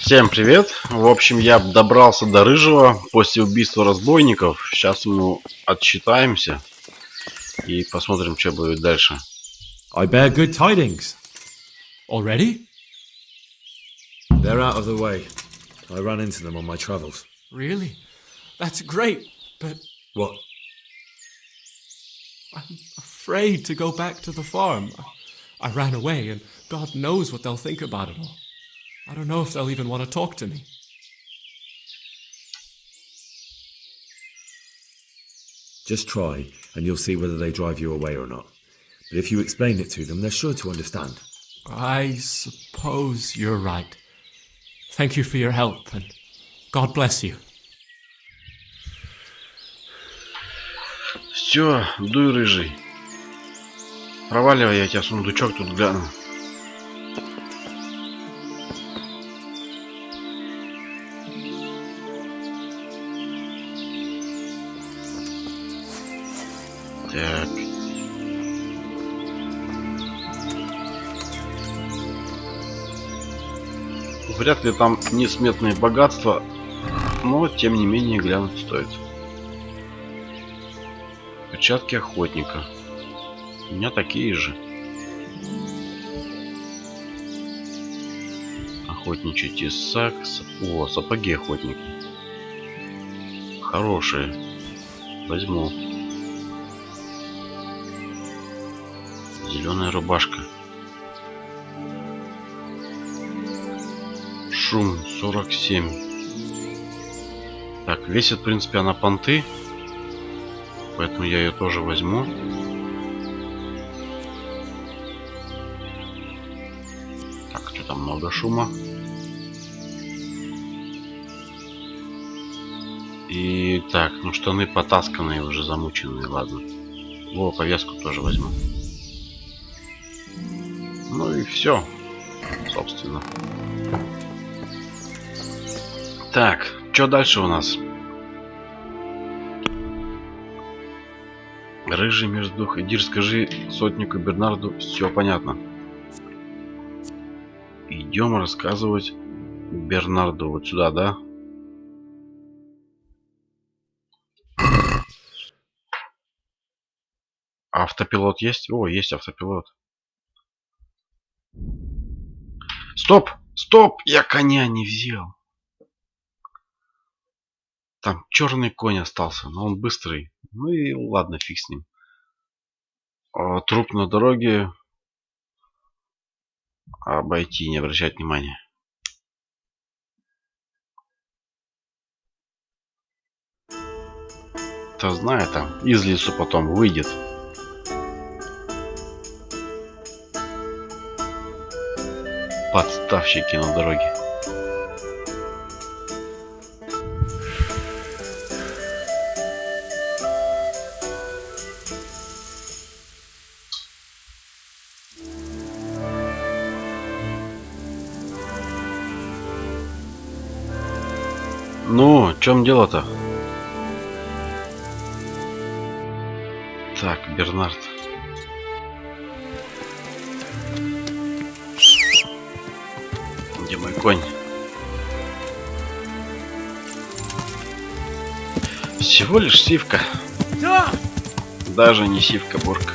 Всем привет! В общем, я добрался до Рыжего после убийства разбойников. Сейчас мы отсчитаемся и посмотрим, что будет дальше. I bear good tidings. Already? They're out of the way. I ran into them on my travels. Really? That's great, but What? I'm afraid to go back to the farm. I ran away, and God knows what they'll think about it all. I don't know if they'll even want to talk to me. Just try, and you'll see whether they drive you away or not. But if you explain it to them, they're sure to understand. I suppose you're right. Thank you for your help, and God bless you. Все, дуй, Рыжий. Проваливай, я тебя сундучок тут гляну. Так. Вряд ли там несметные богатства, но тем не менее глянуть стоит. Перчатки охотника. У меня такие же. Охотничий тесак. О, сапоги охотника. Хорошие. Возьму. Зеленая рубашка. Шум 47. Так, весит, в принципе, она понты. Поэтому я ее тоже возьму. Так, что там много шума. И так, ну штаны потасканные, уже замученные, ладно. Во, повязку тоже возьму. Ну и все, собственно. Так, что дальше у нас? Рыжий между двух. Иди расскажи сотнику Бернарду, все понятно. Идем рассказывать Бернарду. Вот сюда, да? Автопилот есть? О, есть автопилот. Стоп! Стоп! Я коня не взял. Там черный конь остался, но он быстрый. Ну и ладно, фиг с ним. Труп на дороге. Обойти, не обращать внимания. Кто знает, там из лесу потом выйдет. Подставщики на дороге. Ну, в чем дело-то? Так, Бернард. Где мой конь? Всего лишь сивка. Даже не сивка-бурка.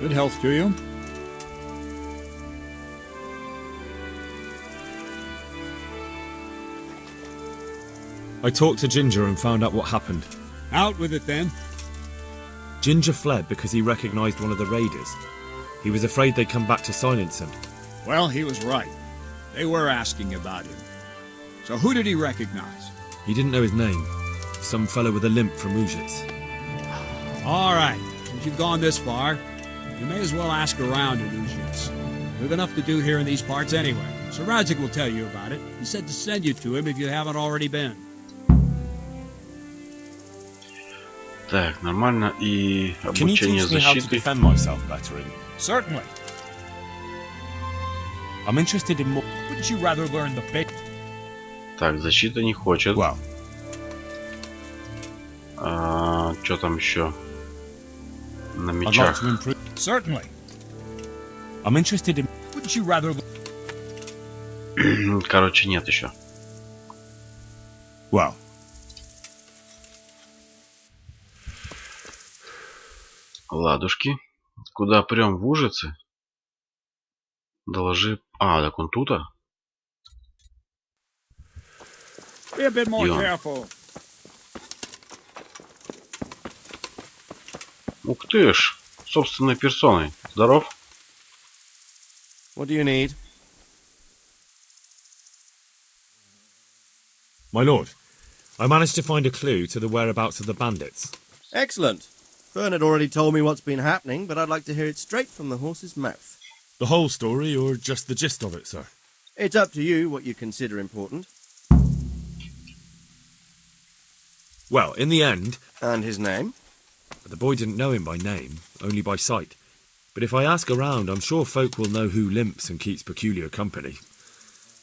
Good health to you. I talked to Ginger and found out what happened. Out with it then. Ginger fled because he recognized one of the raiders. He was afraid they'd come back to silence him. Well, he was right. They were asking about him. So who did he recognize? He didn't know his name. Some fellow with a limp from Ujits. All right, since you've gone this far, you may as well ask around at Ujits. We've enough to do here in these parts anyway. So Radzik will tell you about it. He said to send you to him if you haven't already been. Так, нормально. И Can you обучение teach me how to защиты. defend myself better in? Certainly. I'm interested in more. Wouldn't you rather learn the basics? Так, защита не хочет. Well, Что там еще? На I'd like мечах. to improve. Certainly. I'm interested in. Wouldn't you rather... Короче, нет еще. Well, Ладушки. Куда прям в Ужице? Доложи... так он тут, а? Be a bit more Yeah. careful. Ух ты ж! Собственной персоной. Здоров? What do you need? my lord, I managed to find a clue to the whereabouts of the bandits. Excellent. Fern had already told me what's been happening, but I'd like to hear it straight from the horse's mouth. The whole story, or just the gist of it, sir? It's up to you what you consider important. Well, in the end, And his name? the boy didn't know him by name, only by sight. But if I ask around, I'm sure folk will know who limps and keeps peculiar company.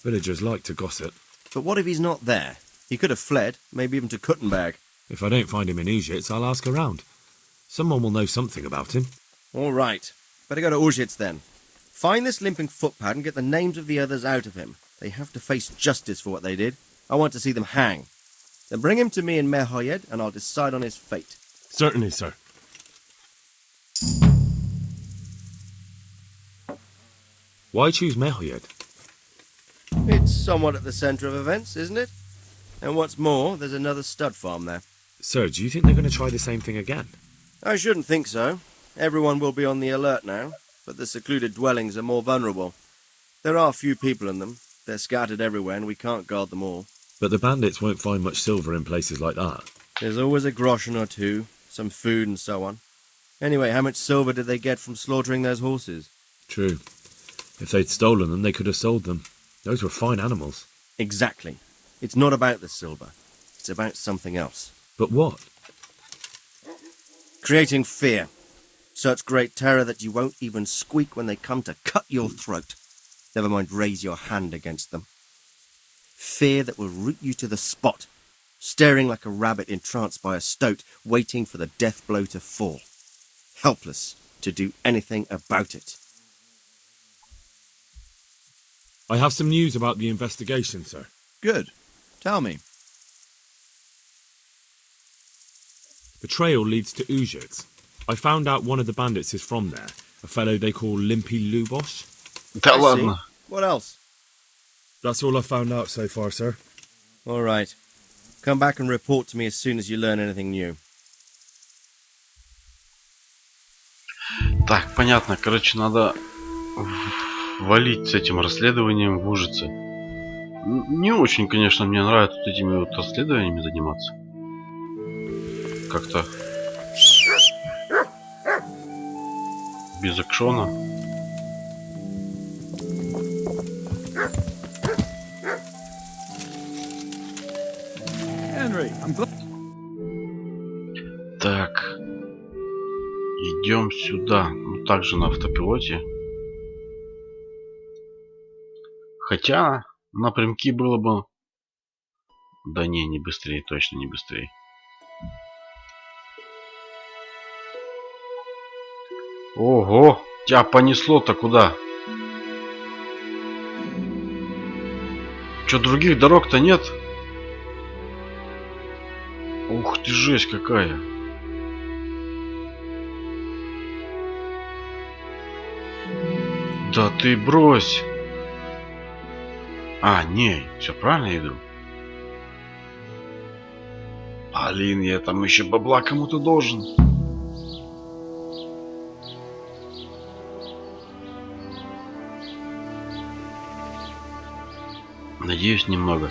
Villagers like to gossip. But what if he's not there? He could have fled, maybe even to Kuttenberg. If I don't find him in Ujits, I'll ask around. Someone will know something about him. All right. Better go to Urzhitz then. Find this limping footpad and get the names of the others out of him. They have to face justice for what they did. I want to see them hang. Then bring him to me in Mehoyed, and I'll decide on his fate. Certainly, sir. Why choose Mehoyed? It's somewhat at the centre of events, isn't it? And what's more, there's another stud farm there. Sir, do you think they're going to try the same thing again? I shouldn't think so. Everyone will be on the alert now, but the secluded dwellings are more vulnerable. There are few people in them. They're scattered everywhere and we can't guard them all. But the bandits won't find much silver in places like that. There's always a groschen or two, some food and so on. Anyway, how much silver did they get from slaughtering those horses? True. If they'd stolen them, they could have sold them. Those were fine animals. Exactly. It's not about the silver. It's about something else. But what? Creating fear. Such great terror that you won't even squeak when they come to cut your throat. Never mind raise your hand against them. Fear that will root you to the spot, staring like a rabbit entranced by a stoat, waiting for the death blow to fall. Helpless to do anything about it. I have some news about the investigation, sir. Good. Tell me. The trail leads to Ujits. I found out one of the bandits is from there, a fellow they call Limpy Lubosh. Да I see. ладно. What else? That's all I found out so far, sir. All right. Come back and report to me as soon as you learn anything new. Так, понятно. Короче, надо валить с этим расследованием в Ужице. Не очень, конечно, мне нравится вот этими вот расследованиями заниматься. Как-то без экшона. Henry, I'm glad... Так. Идем сюда. Ну, также на автопилоте. Хотя напрямки было бы... Да не быстрее, точно не быстрее. Ого! Тебя понесло-то куда? Чё, других дорог-то нет? Ух ты, жесть какая! Да ты брось! Не, все правильно иду. Блин, я там еще бабла кому-то должен. Надеюсь, немного.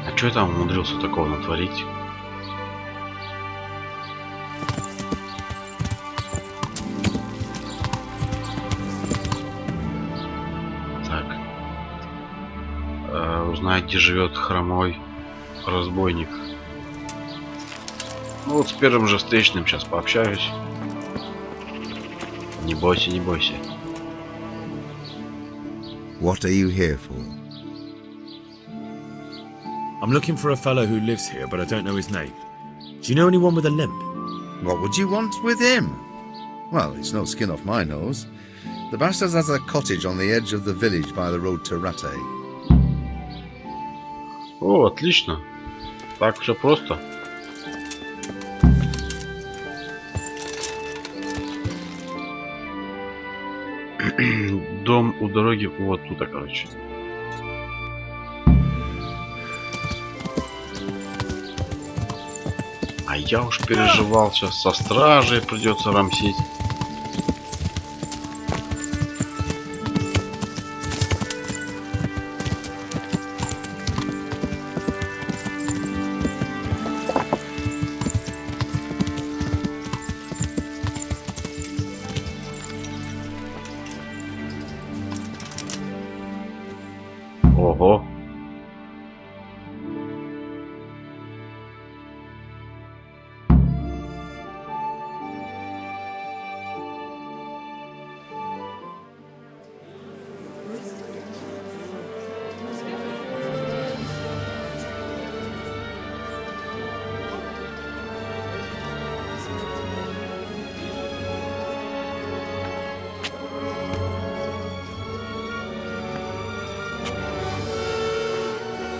А что я там умудрился такого натворить? Узнать, где живет хромой разбойник. Ну вот с первым же встречным сейчас пообщаюсь. Не бойся, не бойся. What are you here for? I'm looking for a fellow who lives here, but I don't know his name. Do you know anyone with a limp? What would you want with him? Well, it's no skin off my nose. The bastard has a cottage on the edge of the village by the road to Rattay. О, отлично. Так все просто. Дом у дороги вот тут, короче. А я уж переживал, сейчас со стражей придется рамсить. Ого.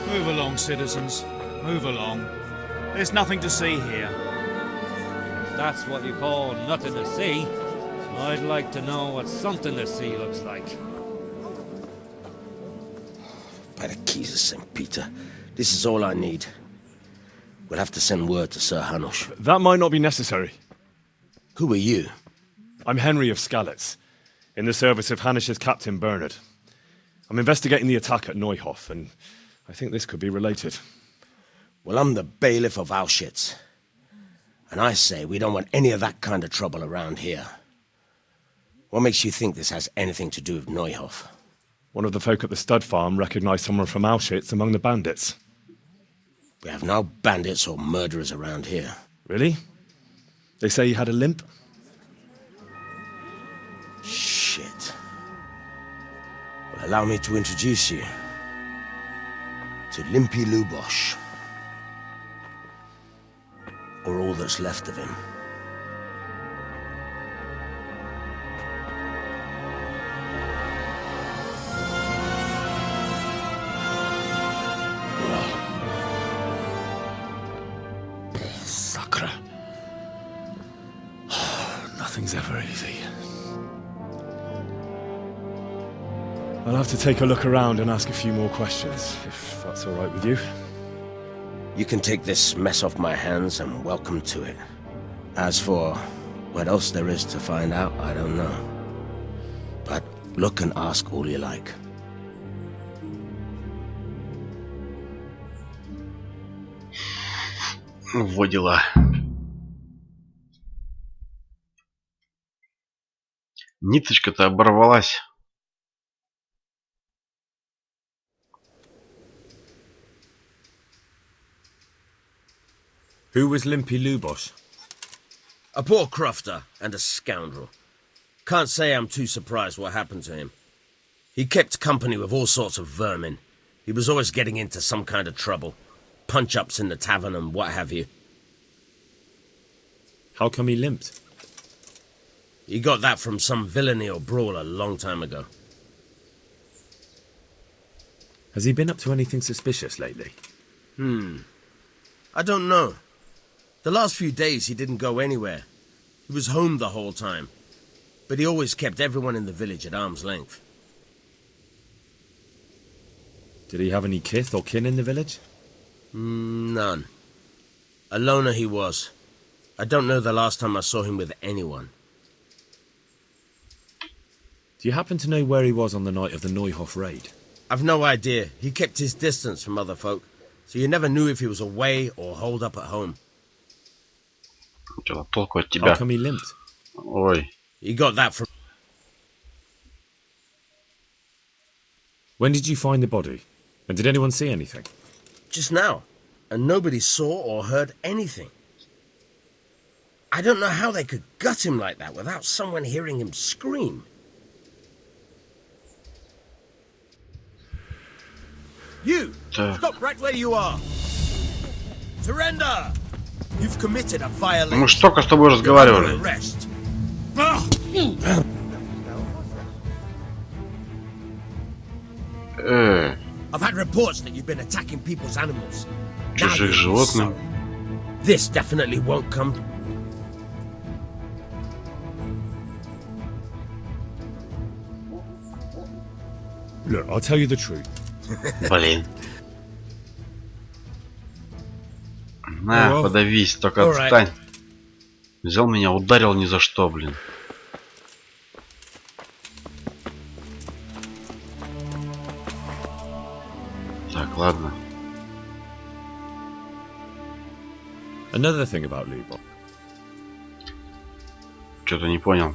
Move along, citizens. Move along. There's nothing to see here. That's what you call nothing to see. I'd like to know what something to see looks like. By the keys of St. Peter, this is all I need. We'll have to send word to Sir Hanush. That might not be necessary. Who are you? I'm Henry of Skalitz, in the service of Hanush's Captain Bernard. I'm investigating the attack at Neuhof, and I think this could be related. Well, I'm the bailiff of Auschwitz. And I say we don't want any of that kind of trouble around here. What makes you think this has anything to do with Neuhof? One of the folk at the stud farm recognized someone from Auschwitz among the bandits. We have no bandits or murderers around here. Really? They say he had a limp? Shit. Well, allow me to introduce you to Limpy Lubosh. Or all that's left of him. Sacre. Nothing's ever easy. I'll have to take a look around and ask a few more questions, if that's all right with you. You can take this mess off my hands and welcome to it. As for what else there is to find out, I don't know. But look and ask all you like. Во дела. Ниточка-то оборвалась. Who was Limpy Lubosh? A poor crofter and a scoundrel. Can't say I'm too surprised what happened to him. He kept company with all sorts of vermin. He was always getting into some kind of trouble. Punch-ups in the tavern and what have you. How come he limped? He got that from some villainy or brawl a long time ago. Has he been up to anything suspicious lately? I don't know. The last few days he didn't go anywhere. He was home the whole time. But he always kept everyone in the village at arm's length. Did he have any kith or kin in the village? None. A loner he was. I don't know the last time I saw him with anyone. Do you happen to know where he was on the night of the Neuhof raid? I've no idea. He kept his distance from other folk, so you never knew if he was away or holed up at home. Что-то толку от How тебя. come he limped? Ой. He got that from... When did you find the body? And did anyone see anything? just now, and nobody saw or heard anything. I don't know how they could gut him like that without someone hearing him scream. You! Stop right where you are! Surrender! You've committed a violation. Мы ж только с тобой разговаривали. I've had reports that you've been attacking people's animals. Чужих животных. This definitely won't come. Look, I'll tell you the truth. Блин. На, подавись, только отстань. Взял меня, ударил ни за что, блин. Так, ладно. Another thing about Lubok. Что-то не понял.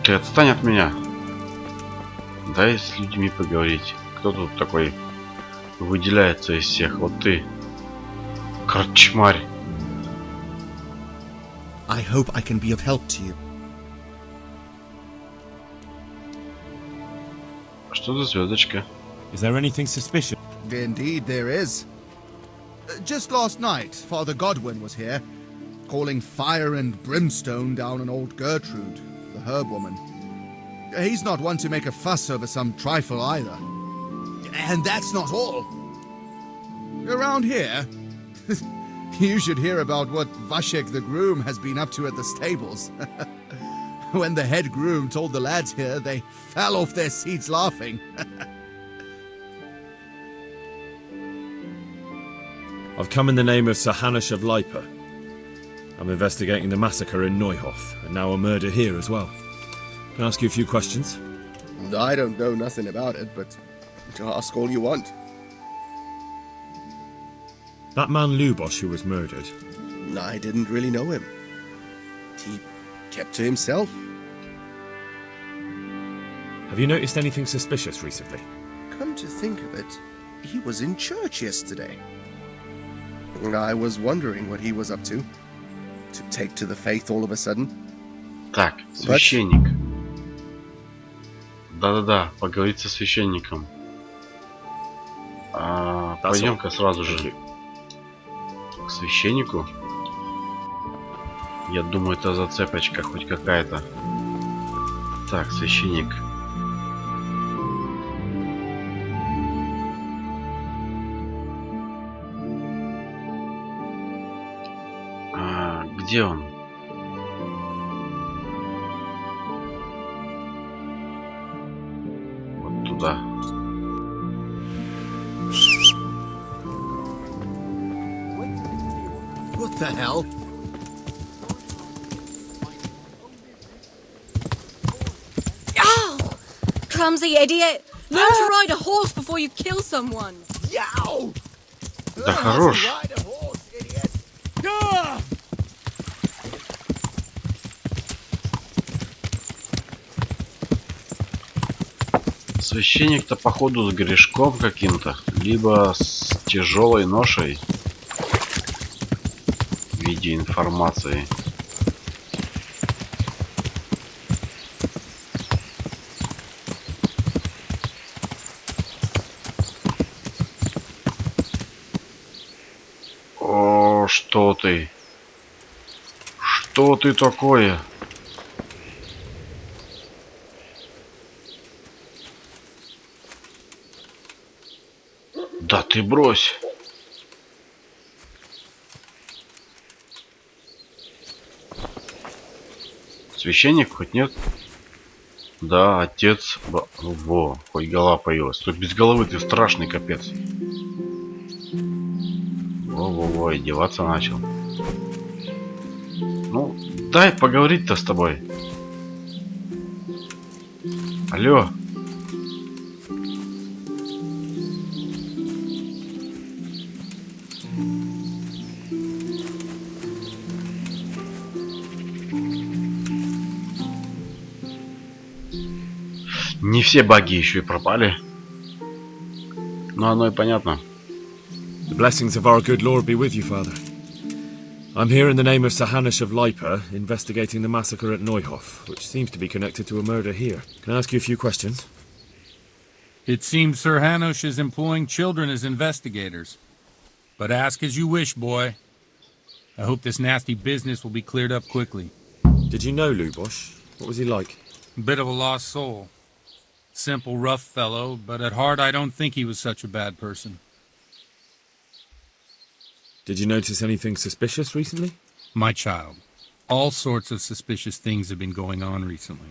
Ты отстань от меня. Дай с людьми поговорить. Кто тут такой выделяется из всех? Вот ты. Корчмарь. I hope I can be of help to you. Что за звездочка? Is there anything suspicious? Indeed, there is. Just last night, Father Godwin was here, calling fire and brimstone down on old Gertrude, the herb woman. He's not one to make a fuss over some trifle either. And that's not all. Around here, you should hear about what Vashek the groom has been up to at the stables. When the head groom told the lads here, they fell off their seats laughing. I've come in the name of Sir Hanush of Lipa. I'm investigating the massacre in Neuhof, and now a murder here as well. Can I ask you a few questions? I don't know nothing about it, but ask all you want. That man Lubosh who was murdered. I didn't really know him. He kept to himself. Have you noticed anything suspicious recently? Come to think of it, he was in church yesterday. I was wondering what he was up to take to the faith all of a sudden. Так, священник. Да-да-да, поговорить со священником. Пойдем-ка сразу же к священнику. Я думаю, это зацепочка хоть какая-то. Так, священник. Где он? Вот туда. What the hell? Oh! Clumsy idiot! Learn to ride a horse before you kill someone! Yow! Да хорош. Священник-то походу с грешком каким-то, либо с тяжелой ношей в виде информации. О, что ты? Что ты такое? Да ты брось. Священник хоть нет? Да, отец. Во, хоть голова появилась. Тут без головы ты страшный капец. Во-во-во, издеваться начал. Ну, дай поговорить-то с тобой. Алло. Не все баги еще и пропали. Ну, оно и понятно. The blessings of our good Lord be with you, Father. I'm here in the name of Sir Hanush of Lipa, investigating the massacre at Neuhof, which seems to be connected to a murder here. Can I ask you a few questions? It seems Sir Hanush is employing children as investigators. But ask as you wish, boy. I hope this nasty business will be cleared up quickly. Did you know Lubosh? What was he like? A bit of a lost soul. Simple, rough fellow, but at heart I don't think he was such a bad person. Did you notice anything suspicious recently? My child, all sorts of suspicious things have been going on recently.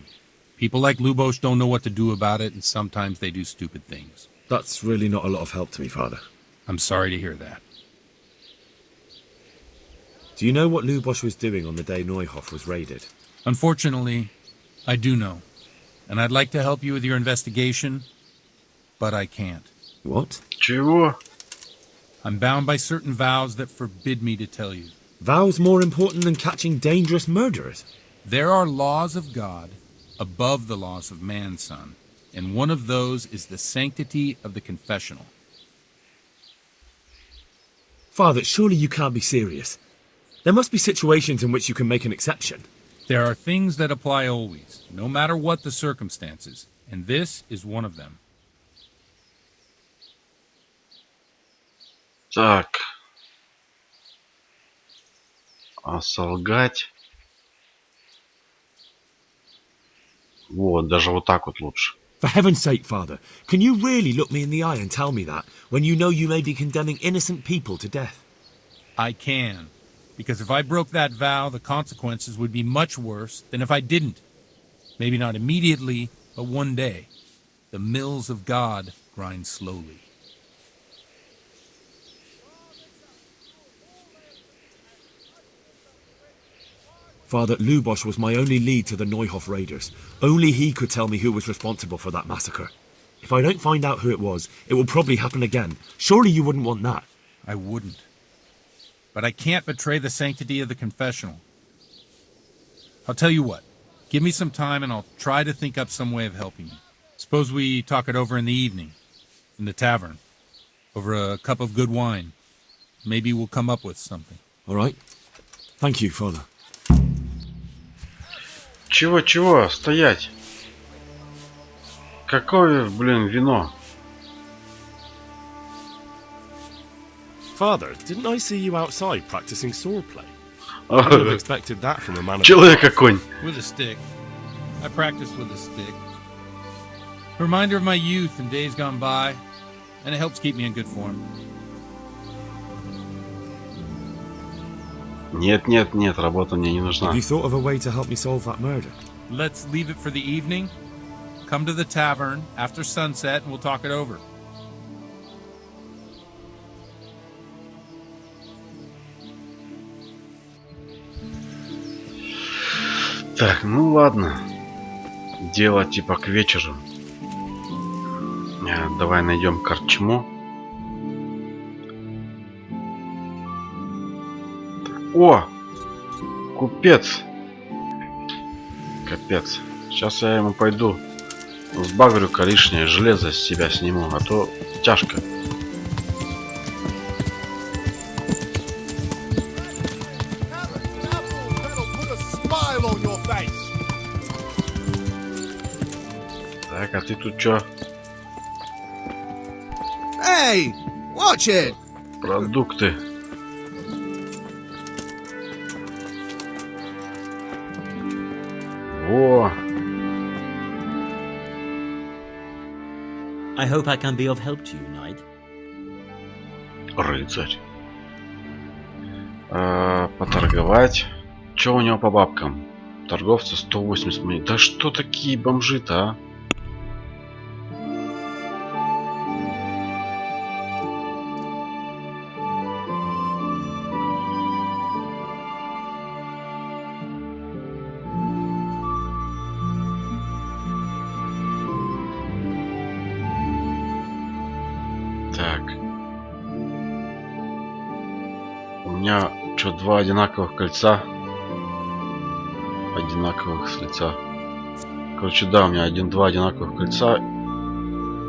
People like Lubosh don't know what to do about it, and sometimes they do stupid things. That's really not a lot of help to me, Father. I'm sorry to hear that. Do you know what Lubosh was doing on the day Neuhof was raided? Unfortunately, I do know. And I'd like to help you with your investigation, but I can't. What? Чего? I'm bound by certain vows that forbid me to tell you. Vows more important than catching dangerous murderers? There are laws of God above the laws of man, son, and one of those is the sanctity of the confessional. Father, surely you can't be serious. There must be situations in which you can make an exception. There are things that apply always, no matter what the circumstances, and this is one of them. Так. А солгать? Вот, даже вот так вот лучше. For heaven's sake, Father, can you really look me in the eye and tell me that, when you know you may be condemning innocent people to death? I can, because if I broke that vow, the consequences would be much worse than if I didn't. Maybe not immediately, but one day. The mills of God grind slowly. Father, Lubosh was my only lead to the Neuhof raiders. Only he could tell me who was responsible for that massacre. If I don't find out who it was, it will probably happen again. Surely you wouldn't want that. I wouldn't. But I can't betray the sanctity of the confessional. I'll tell you what. Give me some time and I'll try to think up some way of helping you. Suppose we talk it over in the evening, in the tavern, over a cup of good wine. Maybe we'll come up with something. All right. Thank you, Father. Чего? Стоять! Какое, блин, вино? Father, didn't I see you outside practicing swordplay? I would have expected that from a man of Человек-конь. With a stick. I practice with a stick. A reminder of my youth and days gone by, and it helps keep me in good form. Нет, работа мне не нужна. Have you thought of a way to help me solve that murder? Let's leave it for the evening. Come to the tavern after sunset and we'll talk it over. Так, ну ладно. Дело типа к вечеру. Давай найдем корчму. О! Купец! Капец. Сейчас я ему пойду сбагрю-ка лишнее железо с себя сниму, а то тяжко. Так, а ты тут чё? Hey! Watch it! Продукты. Во! I hope I can be of help to you, knight. Рыцарь. Поторговать. Чё у него по бабкам? Торговца 180 монет. Да что такие бомжи-то, а? Так. У меня что, два одинаковых кольца? Одинаковых с лица. Короче, да, у меня два одинаковых кольца.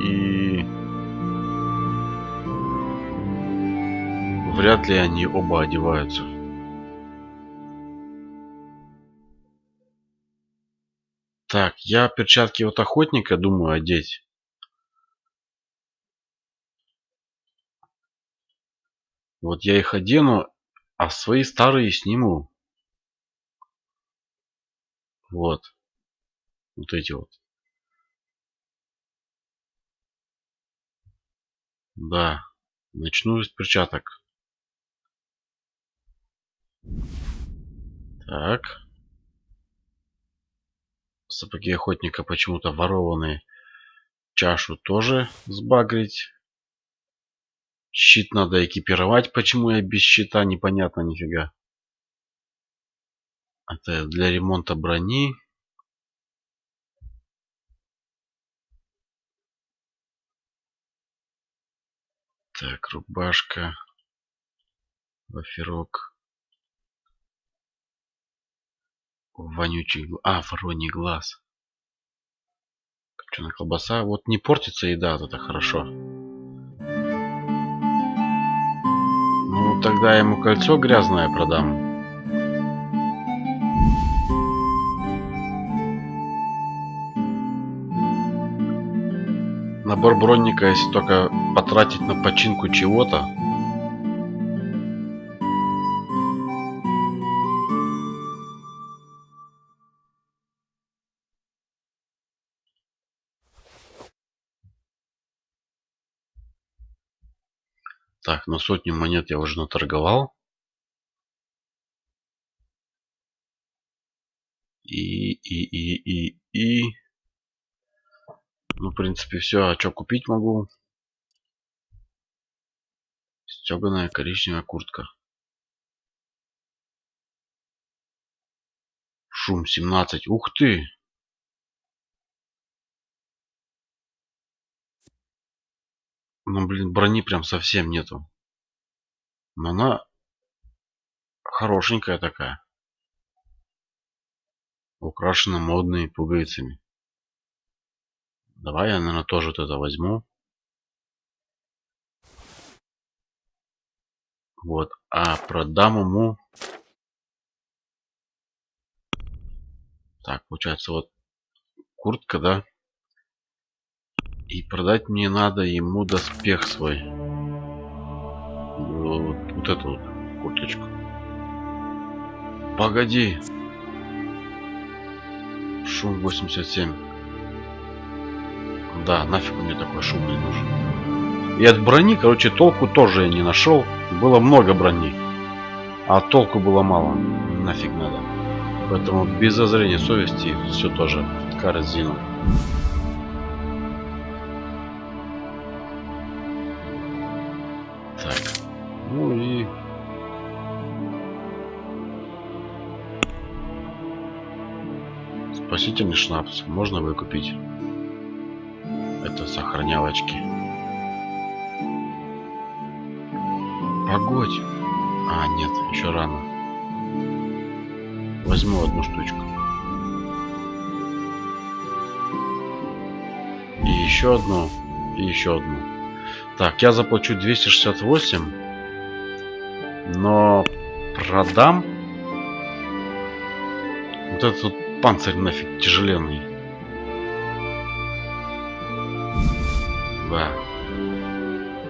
И... вряд ли они оба одеваются. Так, я перчатки вот охотника думаю одеть. Вот я их одену, а свои старые сниму. Вот. Вот эти вот. Да. Начну с перчаток. Так. Сапоги охотника почему-то ворованные. Чашу тоже сбагрить. Щит надо экипировать. Почему я без щита? Непонятно нифига. Это для ремонта брони. Так, рубашка. Ваферок. Вонючий... вороний глаз. Копченая колбаса. Вот не портится еда, вот это хорошо. Ну, тогда я ему кольцо грязное продам. Набор бронника, если только потратить на починку чего-то. Так, на 100 монет я уже наторговал. И. Ну, в принципе, все. А что купить могу? Стеганая коричневая куртка. Шум 17. Ух ты! Ну, блин, брони прям совсем нету. Но она хорошенькая такая. Украшена модными пуговицами. Давай я, наверное, тоже вот это возьму. Вот. А продам ему... Так, получается, вот куртка, да? И продать мне надо ему доспех свой. Вот эту вот курточку. Погоди. Шум 87. Да, нафиг мне такой шум не нужен. И от брони, короче, толку тоже я не нашел. Было много брони. А толку было мало. Нафиг надо. Поэтому без зазрения совести все тоже в корзину. Так. Ну и... Спасительный шнапс. Можно выкупить. Это сохранялочки. Погодь. А, нет, еще рано. Возьму одну штучку. И еще одну. И еще одну. Так, я заплачу 268. Но продам. Вот этот вот панцирь нафиг тяжеленный. Да.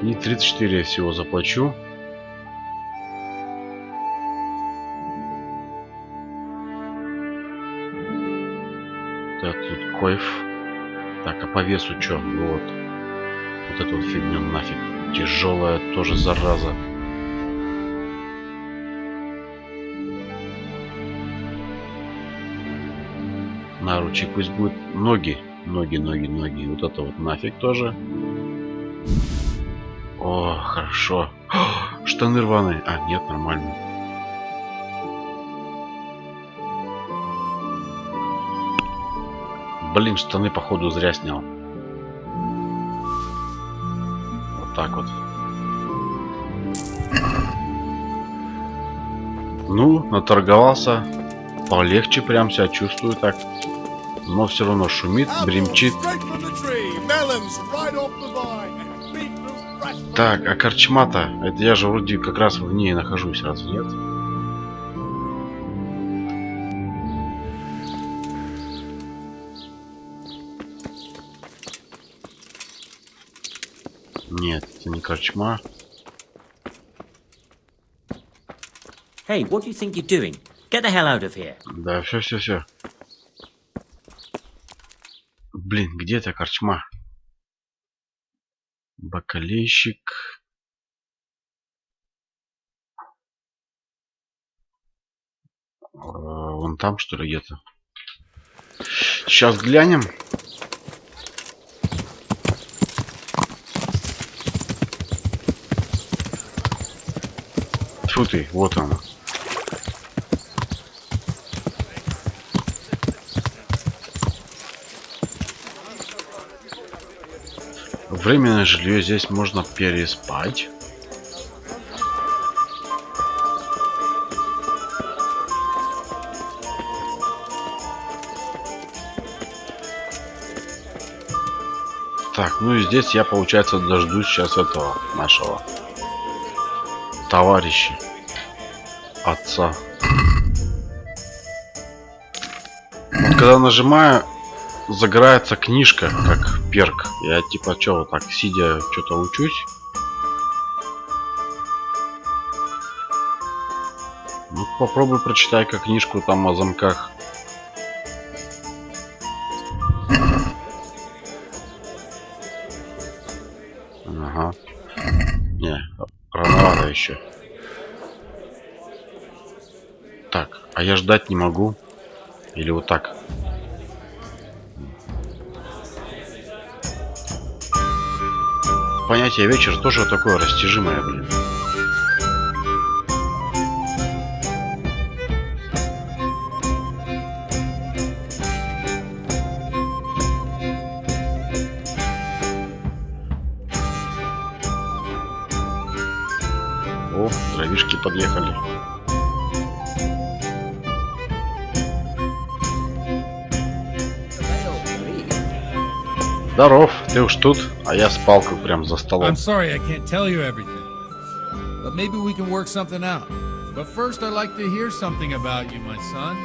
И 34 я всего заплачу. Так, тут койф. Так, а по весу что? Вот. Вот эту вот фигню нафиг. Тяжелая тоже зараза. Наручи пусть будет ноги. Ноги. Вот это вот нафиг тоже. О, хорошо. О, штаны рваные. А, нет, нормально. Блин, штаны походу зря снял. Вот так вот. Ну, наторговался. Полегче прям себя чувствую так. Но все равно шумит, бремчит. Так, а корчма-то? Это я же вроде как раз в ней нахожусь, разве нет? Нет, это не корчма. Hey, what do you think you're doing? Get the hell out of here. Да, все. Блин, где эта корчма? Бакалейщик. Вон там, что ли, где-то. Сейчас глянем. Тьфу ты, вот она. Временное жилье здесь можно переспать. Так, ну и здесь я, получается, дождусь сейчас этого нашего товарища, отца. Вот когда нажимаю, загорается книжка, как перк. Я типа что, вот так сидя что-то учусь. Ну, попробуй прочитай-ка книжку там о замках. Ага. Не, рановато еще. Так, а я ждать не могу. Или вот так. Понятие вечер тоже такое растяжимое, блин. О, дровишки подъехали. Здоров, ты уж тут, а я с палкой прям за столом. I'm sorry I can't tell you everything, but maybe we can work something out. But first I'd like to hear something about you, my son.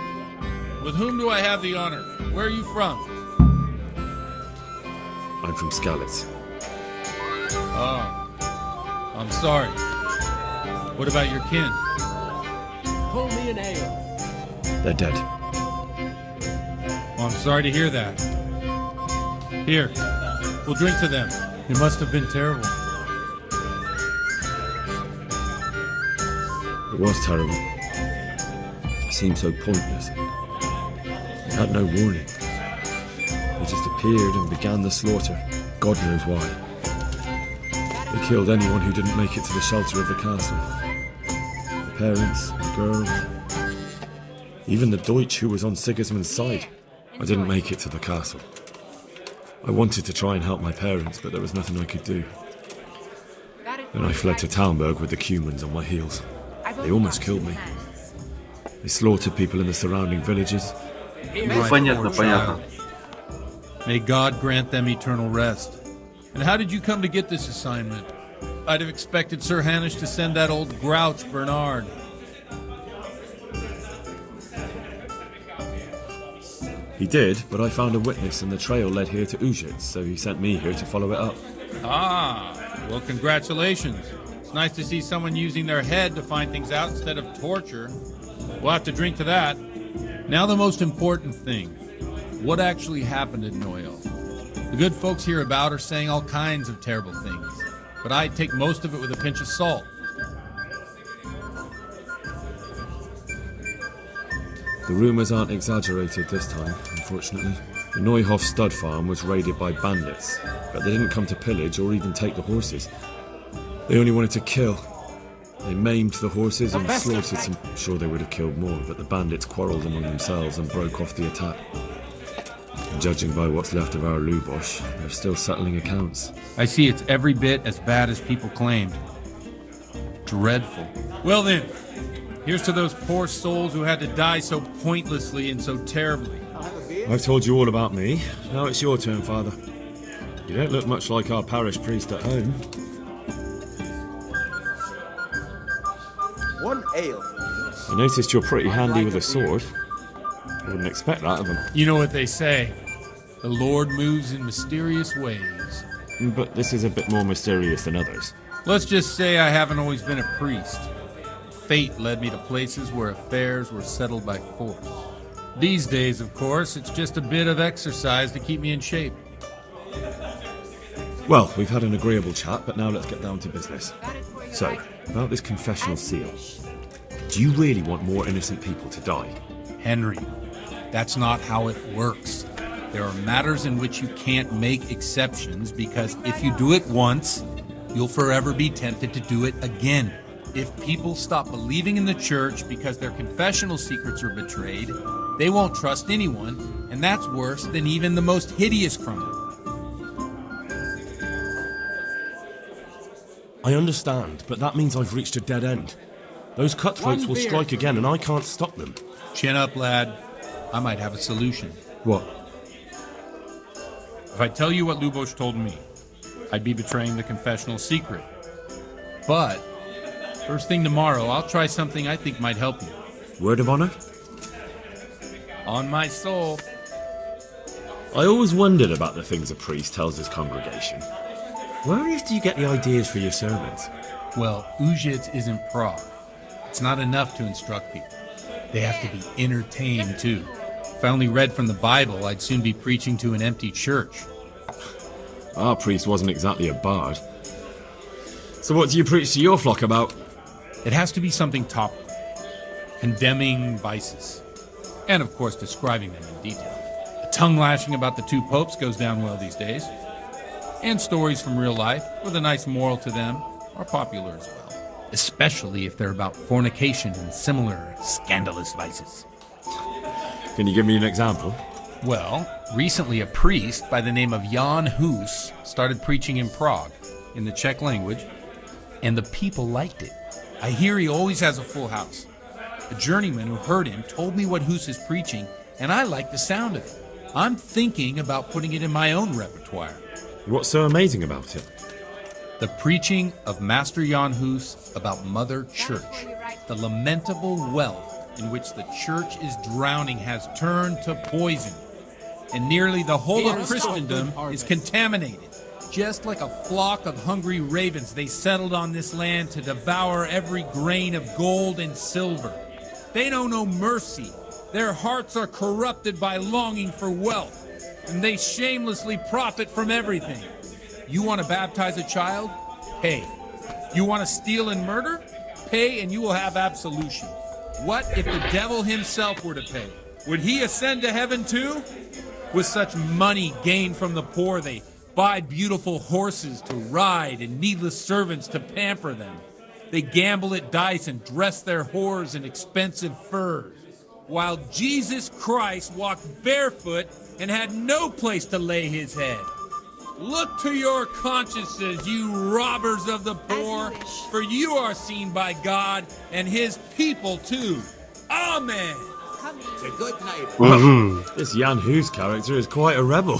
With whom do I have the honor? Where are you from? I'm from Skalitz. Oh, I'm sorry. What about your kin? Pull me an ale. They're dead. Well, I'm sorry to hear that. Here, we'll drink to them. It must have been terrible. It was terrible. It seemed so pointless. It had no warning. They just appeared and began the slaughter. God knows why. They killed anyone who didn't make it to the shelter of the castle. The parents, the girl, even the Deutsch who was on Sigismund's side. I didn't make it to the castle. I wanted to try and help my parents, but there was nothing I could do. Then I fled to Talmberg with the Cumans on my heels. They almost killed me. They slaughtered people in the surrounding villages. Понятно. May God grant them eternal rest. And how did you come to get this assignment? I'd have expected Sir Hanish to send that old grouch Bernard. He did, but I found a witness and the trail led here to Ujitz, so he sent me here to follow it up. Ah, well, congratulations. It's nice to see someone using their head to find things out instead of torture. We'll have to drink to that. Now the most important thing. What actually happened in Noel? The good folks hereabout are saying all kinds of terrible things, but I'd take most of it with a pinch of salt. The rumours aren't exaggerated this time, unfortunately. The Neuhof stud farm was raided by bandits, but they didn't come to pillage or even take the horses. They only wanted to kill. They maimed the horses and slaughtered some. I'm sure they would have killed more, but the bandits quarrelled among themselves and broke off the attack. And judging by what's left of our Lubosh, they're still settling accounts. I see it's every bit as bad as people claimed. Dreadful. Well then, here's to those poor souls who had to die so pointlessly and so terribly. I've told you all about me. Now it's your turn, Father. You don't look much like our parish priest at home. One ale. I noticed you're pretty handy with a sword. I wouldn't expect that of him. You know what they say. The Lord moves in mysterious ways. but this is a bit more mysterious than others. Let's just say I haven't always been a priest. Fate led me to places where affairs were settled by force. These days, of course, it's just a bit of exercise to keep me in shape. Well, we've had an agreeable chat, but now let's get down to business. So, about this confessional seal. Do you really want more innocent people to die? Henry, that's not how it works. There are matters in which you can't make exceptions because if you do it once, you'll forever be tempted to do it again. If people stop believing in the church because their confessional secrets are betrayed, they won't trust anyone, and that's worse than even the most hideous crime. I understand, but that means I've reached a dead end. Those cutthroats will strike again, and I can't stop them. Chin up, lad. I might have a solution. What? If I tell you what Lubos told me, I'd be betraying the confessional secret. But, first thing tomorrow, I'll try something I think might help you. Word of honor? On my soul. I always wondered about the things a priest tells his congregation. Where on earth do you get the ideas for your sermons? Well, Ujic isn't Prague. It's not enough to instruct people. They have to be entertained, too. If I only read from the Bible, I'd soon be preaching to an empty church. Our priest wasn't exactly a bard. So what do you preach to your flock about? It has to be something topical. Condemning vices. And, of course, describing them in detail. A tongue lashing about the two popes goes down well these days. And stories from real life, with a nice moral to them, are popular as well. Especially if they're about fornication and similar scandalous vices. Can you give me an example? Well, recently a priest by the name of Jan Hus started preaching in Prague, in the Czech language, and the people liked it. I hear he always has a full house. A journeyman who heard him told me what Hus is preaching, and I like the sound of it. I'm thinking about putting it in my own repertoire. What's so amazing about it? The preaching of Master Jan Hus about Mother Church. The lamentable wealth in which the church is drowning has turned to poison. And nearly the whole of Christendom is contaminated. Just like a flock of hungry ravens, they settled on this land to devour every grain of gold and silver. They know no mercy. Their hearts are corrupted by longing for wealth. And they shamelessly profit from everything. You want to baptize a child? Pay. You want to steal and murder? Pay and you will have absolution. What if the devil himself were to pay? Would he ascend to heaven too? With such money gained from the poor, they buy beautiful horses to ride and needless servants to pamper them. They gamble at dice and dress their whores in expensive furs. While Jesus Christ walked barefoot and had no place to lay his head. Look to your consciences, you robbers of the poor, for you are seen by God and his people too. Amen. It's a good neighbor. Well, this Jan Hus character is quite a rebel.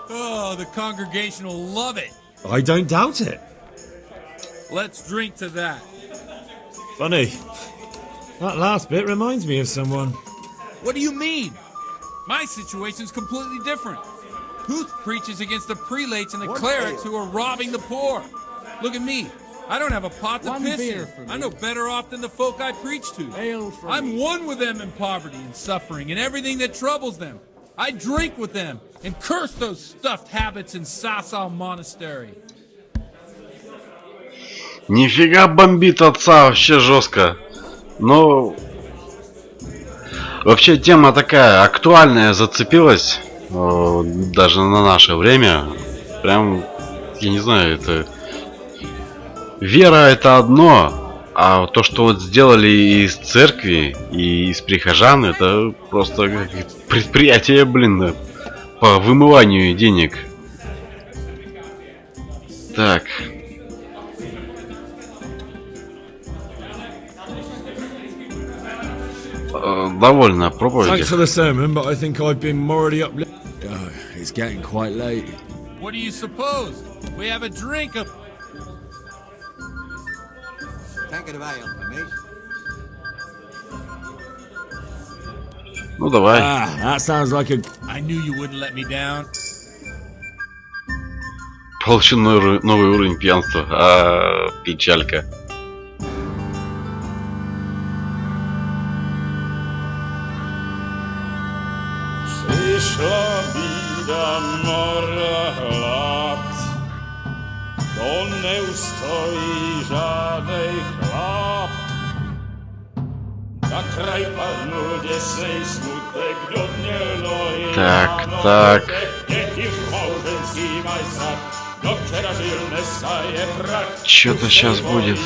Oh, the congregation will love it. I don't doubt it. Let's drink to that. Funny. That last bit reminds me of someone. What do you mean? My situation's completely different. Huth preaches against the prelates and the clerics who are robbing the poor. Look at me. I don't have a pot to piss in. I'm no better off than the folk I preach to. I'm one with them in poverty and suffering and everything that troubles them. I drink with them and curse those stuffed habits in Sasau Monastery. Нифига бомбит отца, вообще жестко. Но вообще тема такая актуальная, зацепилась даже на наше время. Прям, я не знаю, это вера это одно, а то, что вот сделали из церкви и из прихожан, это просто предприятие, блин, по вымыванию денег. Так. Довольно проповеди. Thanks for the sermon, but I think I've been morally uplifted. Oh, it's getting quite late. What do you suppose? We have a drink of... Tank of ale for me. Ну давай. Ah, that sounds like a... I knew you wouldn't let me down. Получу новый уровень пьянства. Печалька. Przyszła bida mora lat, to nie ustoi żadnej chlap. Na kraj padł dziesięć smutek do dnielo. Tak. Что-то сейчас будет.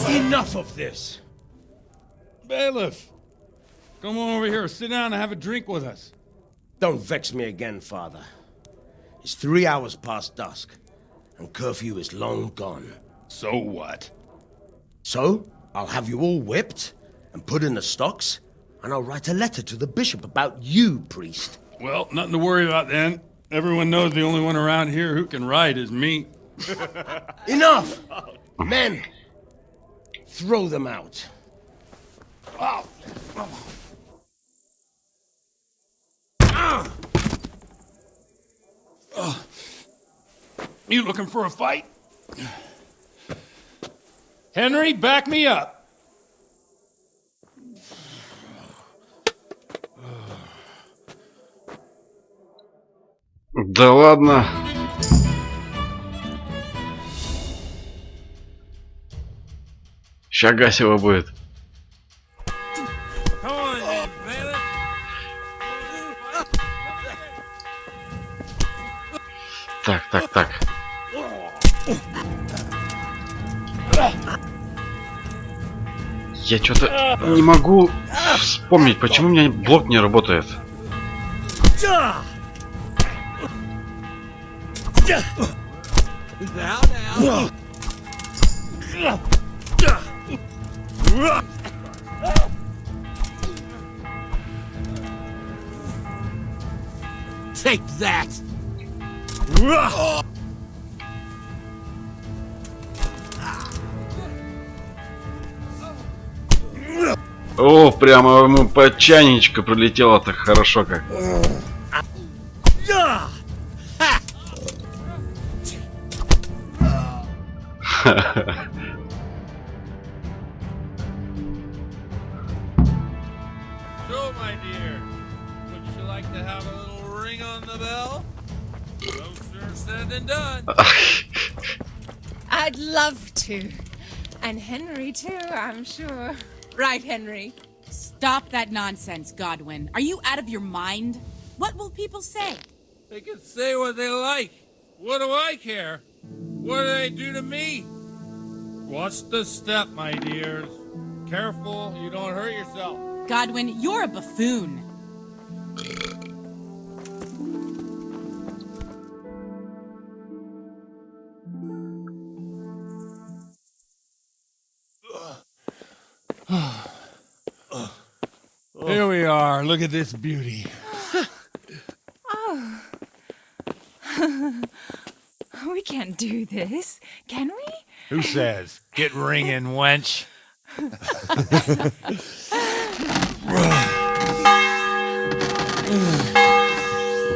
Enough of this! Bailiff! Come on over here, sit down and have a drink with us. Don't vex me again, Father. It's 3 hours past dusk, and curfew is long gone. So what? So, I'll have you all whipped, and put in the stocks, and I'll write a letter to the bishop about you, priest. Well, nothing to worry about then. Everyone knows the only one around here who can write is me. Enough! Men! Throw them out. Oh. You looking for a fight? Henry, back me up. Да ладно. Ща гасево будет. Так. Я что-то не могу вспомнить, почему у меня блок не работает. Take that! О, прямо ему по чайничку прилетело так хорошо как. So, my dear, would you like to have a little ring on the bell? No sooner said than done. I'd love to. And Henry too, I'm sure. Right, Henry? Stop that nonsense, Godwin. Are you out of your mind? What will people say? They can say what they like. What do I care? What do they do to me? Watch the step, my dears. Careful, you don't hurt yourself. Godwin, you're a buffoon. Here we are. Look at this beauty. Oh. We can't do this, can we? Who says? Get ringing, wench.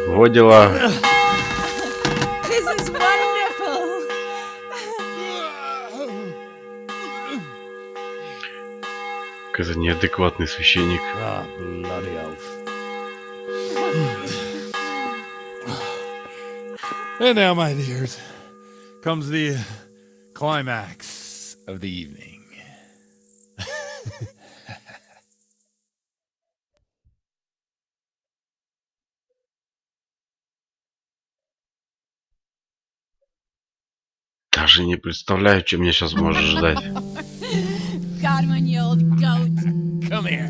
Вот дела. This is wonderful. Какой-то неадекватный священник. Bloody oath. And now, my dears, comes the climax of the evening. Даже не представляю, что меня сейчас может ждать. Godwin, you old goat. Come here.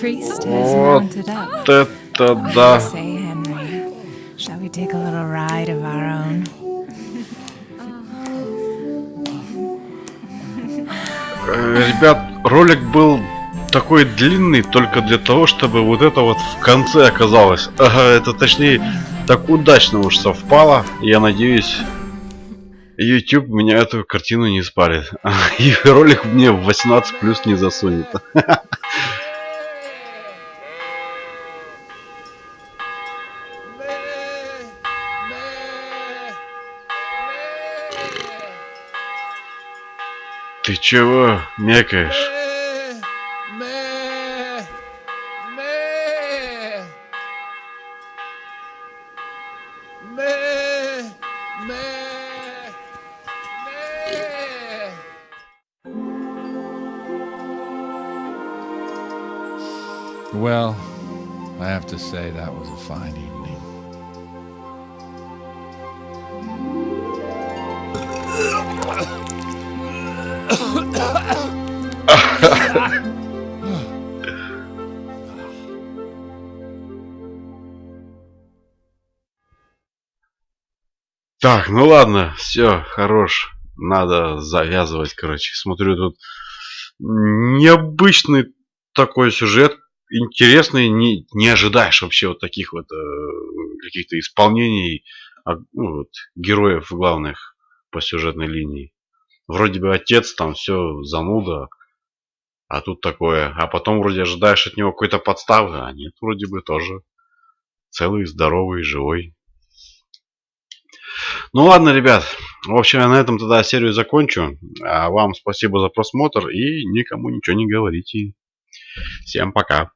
priest has Вот mounted up. это What do да. you say, Henry? Shall we take a little ride of our own? Ребят, ролик был такой длинный только для того, чтобы вот это вот в конце оказалось. Ага, это точнее так удачно уж совпало. Я надеюсь, YouTube меня эту картину не спалит. И ролик мне в 18+ не засунет. Ты чего мекаешь? Well, I have to say that was a fine evening. Так, ну ладно, все, хорош. Надо завязывать, короче. Смотрю, тут необычный такой сюжет. Интересный, не ожидаешь вообще вот таких вот каких-то исполнений ну, вот, героев главных по сюжетной линии. Вроде бы отец, там все зануда, а тут такое. А потом вроде ожидаешь от него какой-то подставы, а нет, вроде бы тоже целый, здоровый, живой. Ну ладно, ребят. В общем, я на этом тогда серию закончу. А вам спасибо за просмотр и никому ничего не говорите. Всем пока.